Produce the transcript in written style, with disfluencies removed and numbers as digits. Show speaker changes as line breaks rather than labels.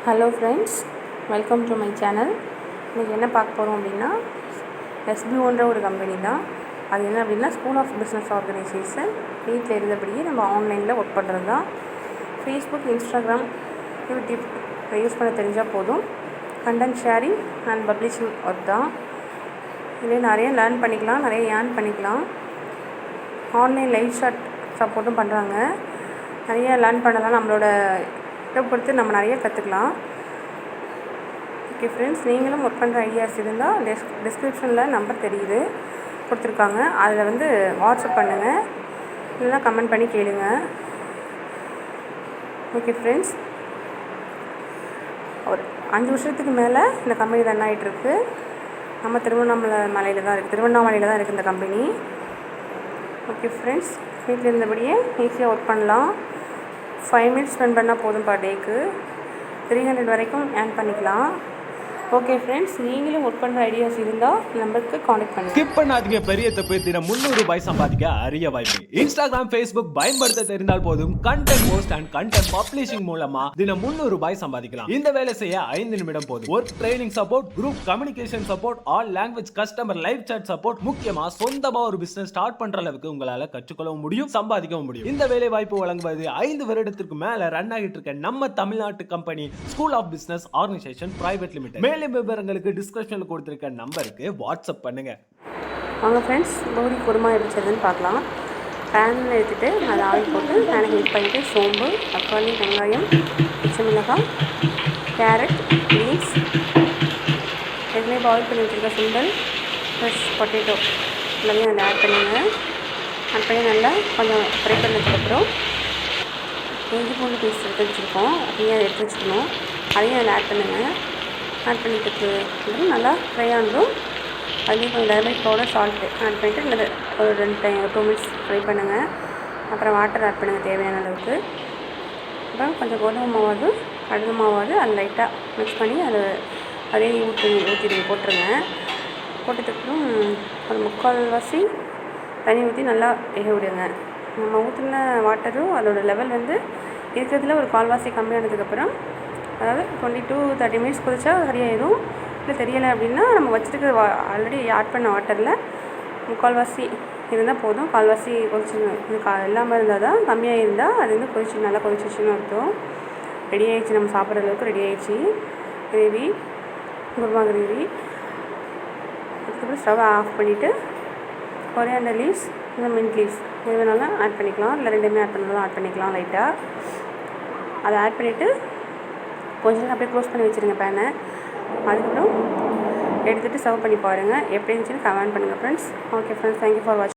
Hello friends, welcome to my channel. இன்றைக்கி என்ன பார்க்க போகிறோம் அப்படின்னா, SBOன்ற ஒரு கம்பெனி தான். அது என்ன அப்படின்னா, ஸ்கூல் ஆஃப் பிஸ்னஸ் ஆர்கனைசேஷன். வீட்டில் இருந்தபடியே நம்ம ஆன்லைனில் ஒர்க் பண்ணுறது தான். ஃபேஸ்புக், இன்ஸ்டாகிராம், யூடியூப் யூஸ் பண்ண தெரிஞ்சால் போதும். Content sharing and publishing work தான். இதில் நிறைய லேர்ன் பண்ணிக்கலாம், நிறைய ஏர்ன் பண்ணிக்கலாம். ஆன்லைன் லைவ் ஷாட் சப்போர்ட்டும் பண்ணுறாங்க. நிறைய லேர்ன் பண்ணலாம். நம்மளோட இதை பொறுத்து நம்ம நிறைய கற்றுக்கலாம். ஓகே ஃப்ரெண்ட்ஸ், நீங்களும் ஒர்க் பண்ணுற ஐடியாஸ் இருந்தால் டிஸ்கிரிப்ஷனில் நம்பர் தெரியுது கொடுத்துருக்காங்க. அதில் வாட்ஸ்அப் பண்ணுங்கள், இல்லைனா கமெண்ட் பண்ணி கேளுங்க. ஓகே ஃப்ரெண்ட்ஸ், ஒரு 5 வருஷத்துக்கு மேலே இந்த கம்பெனி ரன் ஆகிட்டுருக்கு. நம்ம திருவண்ணாமலையில் தான் இருக்குது இந்த கம்பெனி. ஓகே ஃப்ரெண்ட்ஸ், வீட்டில் இருந்தபடியே ஈஸியாக ஒர்க் பண்ணலாம். 5 மினிட்ஸ் ஸ்பெண்ட் பண்ணால் போதும் பர் டேக்கு. 300 வரைக்கும் ஏர்ன் பண்ணிக்கலாம். ஓகே ஃப்ரெண்ட்ஸ், நீங்களும் ஒர்க் பண்ணுற ஐடியாஸ் இருந்தால் நம்பருக்கு காண்டாக்ட் பண்ணுங்கள்.
ஸ்கிப் பண்ணாதீங்க. பெரிய தப்பு. தினம் 300 ரூபாய் சம்பாதிக்க அரிய வாய்ப்பு. இன்ஸ்டாகிராம், ஃபேஸ்புக் பயன்படுத்த தெரிந்தால் போதும். Content post and content publishing மூலமா தினம் 300 ரூபாய் சம்பாதிக்கலாம். இந்த வேலை செய்ய 5 நிமிடம் போதும். Work training support, group communication support, all language customer live chat support. முக்கியமா சொந்தமா ஒரு பிசினஸ் ஸ்டார்ட் பண்ற அளவுக்கு உங்களால கற்றுக்கொள்ளவும் முடியும், சம்பாதிக்கவும் முடியும். இந்த வேலை வாய்ப்பு வழங்குவது 5 வருடத்திற்கு மேல ரன் ஆகிட்டு இருக்க நம்ம தமிழ்நாட்டு company school of business organisation private limited. மேலும் விவரங்களுக்கு டிஸ்கிரிப்ஷன்ல கொடுத்திருக்க நம்பருக்கு வாட்ஸ்அப் பண்ணுங்க.
வாங்க ஃப்ரெண்ட்ஸ், பூரி குருமா எப்படி செய்யுதுன்னு பார்க்கலாம். பேனில் எடுத்துகிட்டு அதை ஆயில் போட்டு பேனை ஹீட் பண்ணிவிட்டு சோம்பு, தக்காளி, வெங்காயம், பச்சை மிளகாய், கேரட், பீன்ஸ், ஏற்கனவே பாயில் பண்ணி வச்சுருக்க சுண்டல் ப்ளஸ் பொட்டேட்டோ எல்லாத்தையும் அதில் ஆட் பண்ணுங்கள். ஆட் பண்ணி நல்லா கொஞ்சம் ஃப்ரை பண்ணதுக்கப்புறம் இஞ்சி பூண்டு பேஸ்ட் எடுத்து வச்சுருக்கோம், அதையும் அதை எடுத்து வச்சுக்கணும். அதையும் அதில் ஆட் பண்ணுங்கள். ஆட் பண்ணிட்டு நல்லா ஃப்ரை ஆனதும் அதுலேயும் கொஞ்சம் டர்மரிக் பவுடர், சால்ட்டு ஆட் பண்ணிவிட்டு நல்லா ஒரு 2 மினிட்ஸ் ஃப்ரை பண்ணுங்கள். அப்புறம் வாட்டர் ஆட் பண்ணுங்கள் தேவையான அளவுக்கு. அப்புறம் கொஞ்சம் கோதுமை மாவாவது கடலை மாவாவது அது லைட்டாக மிக்ஸ் பண்ணி அதே ஊற்றிடுங்க, போட்டுருங்க. போட்டதுக்கப்புறம் ஒரு 3/4 தண்ணி ஊற்றி நல்லா வேக விடுங்க. நம்ம ஊற்றின வாட்டரும் அதோடய லெவல் இருக்கிறதுல ஒரு 1/4 கம்மியானதுக்கப்புறம், அதாவது 20-30 மினிட்ஸ் கொதிச்சா சரியாயிடும். இல்லை தெரியலை அப்படின்னா நம்ம வச்சுருக்க ஆல்ரெடி ஆட் பண்ண வாட்டரில் 3/4 இருந்தால் போதும். 1/4 கொதிச்சுங்க. இது இல்லாமல் இருந்தால் தான், கம்மியாக இருந்தால் அது நல்லா கொதிச்சிச்சுன்னு அர்த்தம். ரெடி ஆகிடுச்சு, நம்ம சாப்பிட்ற அளவுக்கு ரெடி ஆகிடுச்சு கிரேவி, குருமா கிரேவி. அதுக்கப்புறம் ஸ்டவ் ஆஃப் பண்ணிவிட்டு கொரியாண்டர் லீவ்ஸ், இந்த மின்ட் லீவ்ஸ் எது வேணாலும் ஆட் பண்ணிக்கலாம். இல்லை ரெண்டுமே ஆட் பண்ணாலும் ஆட் பண்ணிக்கலாம். லைட்டாக அதை ஆட் பண்ணிவிட்டு கொஞ்சம் நேரம் அப்படியே க்ளோஸ் பண்ணி வச்சுருங்க பேனை. அதுக்கப்புறம் எடுத்துகிட்டு சர்வ் பண்ணி பாருங்கள். எப்படி இருந்துச்சுன்னு கமெண்ட் பண்ணுங்கள் friends. Okay friends, thank you for வாட்சிங்.